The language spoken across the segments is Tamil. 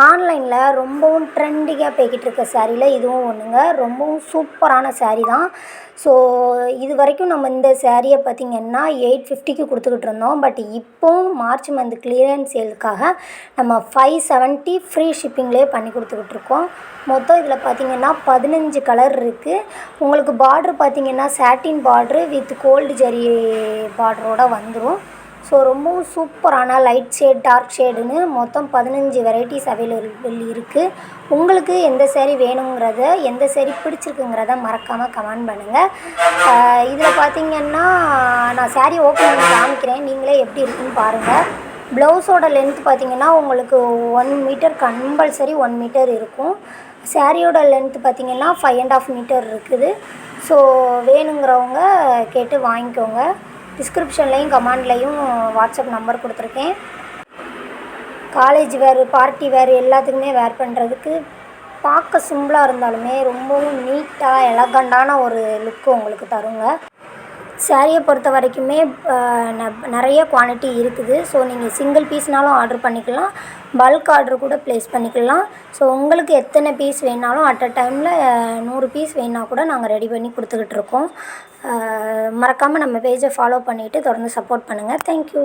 ஆன்லைனில் ரொம்பவும் ட்ரெண்டிங்காக போய்கிட்டு இருக்க சாரீல இதுவும் ஒன்றுங்க. ரொம்பவும் சூப்பரான சாரீ தான். ஸோ இது வரைக்கும் நம்ம இந்த சாரியை பார்த்திங்கன்னா 850க்கு கொடுத்துக்கிட்டு இருந்தோம். பட் இப்போது மார்ச் மந்த் கிளியரன்ஸ் சேலுக்காக நம்ம 570 ஃப்ரீ ஷிப்பிங்லேயே பண்ணி கொடுத்துக்கிட்ருக்கோம். மொத்தம் இதில் பார்த்திங்கன்னா 15 கலர் இருக்குது. உங்களுக்கு பார்ட்ரு பார்த்திங்கன்னா சாட்டின் பார்ட்ரு வித் கோல்டு ஜரி பார்டரோடு வந்துடும். ஸோ ரொம்பவும் சூப்பரான லைட் ஷேட் டார்க் ஷேடுன்னு மொத்தம் 15 வெரைட்டிஸ் அவைலபிள் இருக்குது. உங்களுக்கு எந்த சேரீ வேணுங்கிறத எந்த சேரீ பிடிச்சிருக்குங்கிறத மறக்காமல் கமெண்ட் பண்ணுங்கள். இதில் பார்த்திங்கன்னா நான் சாரீ ஓப்பன் பண்ணி காமிக்கிறேன், நீங்களே எப்படி இருக்குன்னு பாருங்கள். ப்ளவுஸோட லென்த் பார்த்திங்கன்னா உங்களுக்கு 1 மீட்டர் கம்பல்சரி 1 மீட்டர் இருக்கும். சாரியோட லென்த் பார்த்திங்கன்னா 5.5 மீட்டர் இருக்குது. ஸோ வேணுங்கிறவங்க கேட்டு வாங்கிக்கோங்க. டிஸ்கிரிப்ஷன்லேயும் கமெண்ட்லேயும் வாட்ஸ்அப் நம்பர் கொடுத்துருக்கேன். காலேஜ் வேர் பார்ட்டி வேர் எல்லாத்துக்குமே வேர் பண்ணுறதுக்கு பார்க்க சிம்பிளாக இருந்தாலுமே ரொம்பவும் நீட்டாக எலகண்டான ஒரு லுக்கு உங்களுக்கு தருங்க. சாரியை பொறுத்த வரைக்குமே நிறைய குவான்டிட்டி இருக்குது. ஸோ நீங்கள் சிங்கிள் பீஸ்னாலும் ஆர்டர் பண்ணிக்கலாம், பல்க் ஆர்டர் கூட ப்ளேஸ் பண்ணிக்கலாம். ஸோ உங்களுக்கு எத்தனை பீஸ் வேணாலும் அட் அ டைமில் 100 பீஸ் வேணா கூட நாங்கள் ரெடி பண்ணி கொடுத்துக்கிட்டு இருக்கோம். மறக்காமல் நம்ம பேஜை ஃபாலோ பண்ணிவிட்டு தொடர்ந்து சப்போர்ட் பண்ணுங்கள். தேங்க்யூ.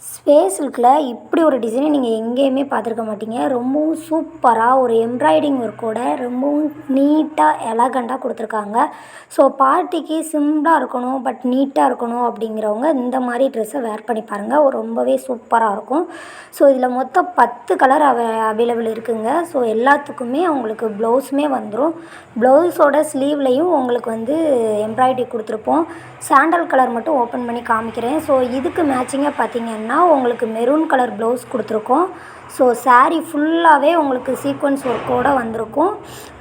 ஸ்பேஸ் சில்கில் இப்படி ஒரு டிசைனை நீங்கள் எங்கேயுமே பார்த்துருக்க மாட்டீங்க. ரொம்பவும் சூப்பராக ஒரு எம்ப்ராய்டிங் ஒர்க்கோட ரொம்பவும் நீட்டாக எலகண்டாக கொடுத்துருக்காங்க. ஸோ பார்ட்டிக்கு சிம்பிளாக இருக்கணும் பட் நீட்டாக இருக்கணும் அப்படிங்கிறவங்க இந்த மாதிரி ட்ரெஸ்ஸை வேர் பண்ணி பாருங்கள், ரொம்பவே சூப்பராக இருக்கும். ஸோ இதில் மொத்தம் 10 கலர் அவைலபிள் இருக்குதுங்க. ஸோ எல்லாத்துக்குமே உங்களுக்கு ப்ளவுஸுமே வந்துடும். ப்ளவுஸோட ஸ்லீவ்லேயும் உங்களுக்கு எம்ப்ராய்டரி கொடுத்துருப்போம். சாண்டல் கலர் மட்டும் ஓப்பன் பண்ணி காமிக்கிறேன். ஸோ இதுக்கு மேட்சிங்காக பார்த்திங்கன்னா உங்களுக்கு மெரூன் கலர் ப்ளவுஸ் கொடுத்துருக்கோம். ஸோ சாரீ ஃபுல்லாகவே உங்களுக்கு சீக்வன்ஸ் ஒர்க்கோடு வந்திருக்கும்.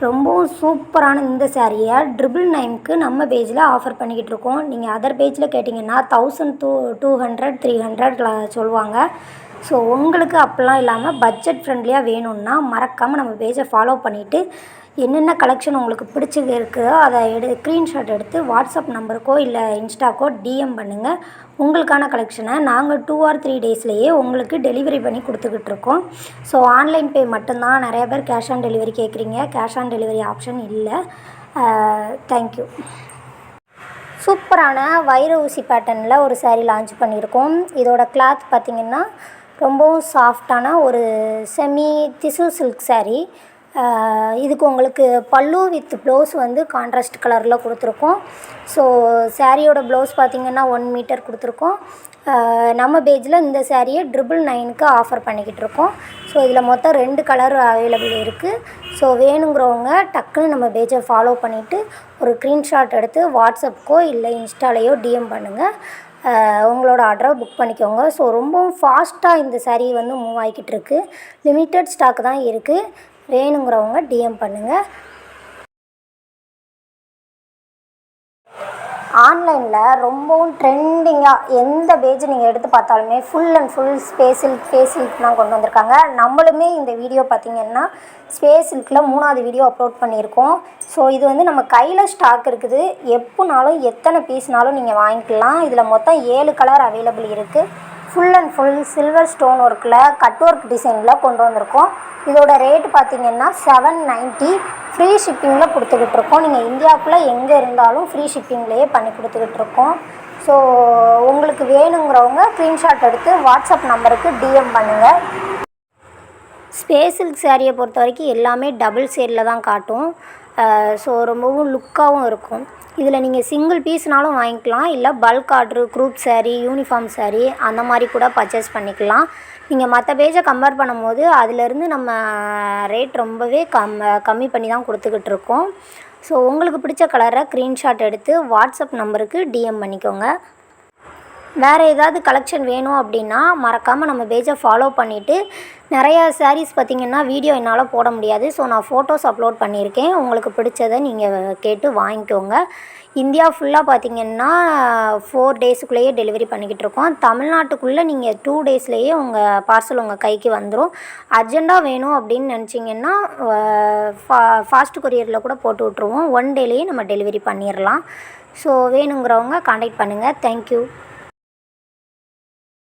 ரொம்பவும் சூப்பரான இந்த சாரியை 999க்கு நம்ம பேஜில் ஆஃபர் பண்ணிக்கிட்டு இருக்கோம். நீங்கள் அதர் பேஜில் கேட்டிங்கன்னா 1200 300 சொல்லுவாங்க. ஸோ உங்களுக்கு அப்படிலாம் இல்லாமல் பட்ஜெட் ஃப்ரெண்ட்லியாக வேணும்னா மறக்காமல் நம்ம பேஜை ஃபாலோ பண்ணிவிட்டு என்னென்ன கலெக்ஷன் உங்களுக்கு பிடிச்சிருக்குதோ அதை ஸ்க்ரீன்ஷாட் எடுத்து வாட்ஸ்அப் நம்பருக்கோ இல்லை இன்ஸ்டாக்கோ டிஎம் பண்ணுங்கள். உங்களுக்கான கலெக்ஷனை நாங்கள் 2 or 3 டேஸ்லேயே உங்களுக்கு டெலிவரி பண்ணி கொடுத்துக்கிட்ருக்கோம். ஸோ ஆன்லைன் பே மட்டும்தான். நிறைய பேர் கேஷ் ஆன் டெலிவரி கேட்குறீங்க, கேஷ் ஆன் டெலிவரி ஆப்ஷன் இல்லை. தேங்க்யூ. சூப்பரான வைர ஊசி பேட்டர்னில் ஒரு சாரீ லான்ச் பண்ணியிருக்கோம். இதோட கிளாத் பார்த்திங்கன்னா ரொம்பவும் சாஃப்டான ஒரு செமி திசு சில்க் சாரீ. இதுக்கு உங்களுக்கு பல்லு வித் ப்ளவுஸ் கான்ட்ராஸ்ட் கலரில் கொடுத்துருக்கோம். ஸோ சாரியோட ப்ளவுஸ் பார்த்திங்கன்னா 1 மீட்டர் கொடுத்துருக்கோம். நம்ம பேஜில் இந்த சாரியை 999க்கு ஆஃபர் பண்ணிக்கிட்டு இருக்கோம். ஸோ இதில் மொத்தம் 2 கலர் அவைலபிள் இருக்குது. ஸோ வேணுங்கிறவங்க டக்குன்னு நம்ம பேஜை ஃபாலோ பண்ணிவிட்டு ஒரு ஸ்க்ரீன்ஷாட் எடுத்து வாட்ஸ்அப்புக்கோ இல்லை இன்ஸ்டாலேயோ டிஎம் பண்ணுங்கள். உங்களோட ஆர்டரை புக் பண்ணிக்கோங்க. ஸோ ரொம்பவும் ஃபாஸ்ட்டாக இந்த சாரீ மூவ் ஆகிக்கிட்டு இருக்குது. லிமிட்டட் ஸ்டாக் தான் இருக்குது. வேணுங்கிறவங்க டிஎம் பண்ணுங்கள். ஆன்லைனில் ரொம்பவும் ட்ரெண்டிங்காக எந்த பேஜ் நீங்கள் எடுத்து பார்த்தாலுமே full and full space silk தான் கொண்டு வந்திருக்காங்க. நம்மளுமே இந்த வீடியோ பார்த்திங்கன்னா ஸ்பேஸ் சில்கில் 3வது வீடியோ அப்லோட் பண்ணியிருக்கோம். ஸோ இது நம்ம கையில் ஸ்டாக் இருக்குது. எப்போனாலும் எத்தனை பீஸ்னாலும் நீங்கள் வாங்கிக்கலாம். இதில் மொத்தம் 7 கலர் அவைலபிள் இருக்குது. Full and full silver stone ஒர்க்கில் கட் ஒர்க் டிசைனில் கொண்டு வந்திருக்கோம். இதோட ரேட் பார்த்திங்கன்னா 790 ஃப்ரீ ஷிப்பிங்கில் கொடுத்துக்கிட்டு இருக்கோம். நீங்கள் இந்தியாவுக்குள்ளே எங்கே இருந்தாலும் ஃப்ரீ ஷிப்பிங்லேயே பண்ணி கொடுத்துக்கிட்டு இருக்கோம். ஸோ உங்களுக்கு வேணுங்கிறவங்க ஸ்க்ரீன்ஷாட் எடுத்து வாட்ஸ்அப் நம்பருக்கு டிஎம் பண்ணுங்கள். ஸ்பேஸ் சில்க் சாரியை பொறுத்த வரைக்கும் எல்லாமே டபுள் ஷேடில் தான் காட்டும். ஸோ ரொம்பவும் லுக்காகவும் இருக்கும். இதில் நீங்கள் சிங்கிள் பீஸ்னாலும் வாங்கிக்கலாம், இல்லை bulk order group sari uniform sari அந்த மாதிரி கூட பர்ச்சேஸ் பண்ணிக்கலாம். நீங்கள் மற்ற பேஜை கம்பேர் பண்ணும்போது அதிலேருந்து நம்ம ரேட் ரொம்பவே கம்மி பண்ணி தான் கொடுத்துக்கிட்டு இருக்கோம். ஸோ உங்களுக்கு பிடிச்ச கலரை ஸ்க்ரீன்ஷாட் எடுத்து வாட்ஸ்அப் நம்பருக்கு டிஎம் பண்ணிக்கோங்க. வேறு ஏதாவது கலெக்ஷன் வேணும் அப்படின்னா மறக்காமல் நம்ம பேஜை ஃபாலோ பண்ணிவிட்டு நிறையா சாரீஸ் பார்த்திங்கன்னா வீடியோ என்னால் போட முடியாது. ஸோ நான் ஃபோட்டோஸ் அப்லோட் பண்ணியிருக்கேன். உங்களுக்கு பிடிச்சதை நீங்கள் கேட்டு வாங்கிக்கோங்க. இந்தியா ஃபுல்லாக பார்த்திங்கன்னா 4 டேஸுக்குள்ளேயே டெலிவரி பண்ணிக்கிட்டு இருக்கோம். தமிழ்நாட்டுக்குள்ளே நீங்கள் 2 டேஸ்லேயே உங்கள் பார்சல் உங்கள் கைக்கு வந்துடும். அர்ஜெண்ட்டாக வேணும் அப்படின்னு நினச்சிங்கன்னா ஃபாஸ்ட் கொரியரில் கூட போட்டு விட்ருவோம். 1 டேலேயே நம்ம டெலிவரி பண்ணிடலாம். ஸோ வேணுங்கிறவங்க கான்டாக்ட் பண்ணுங்கள். தேங்க்யூ.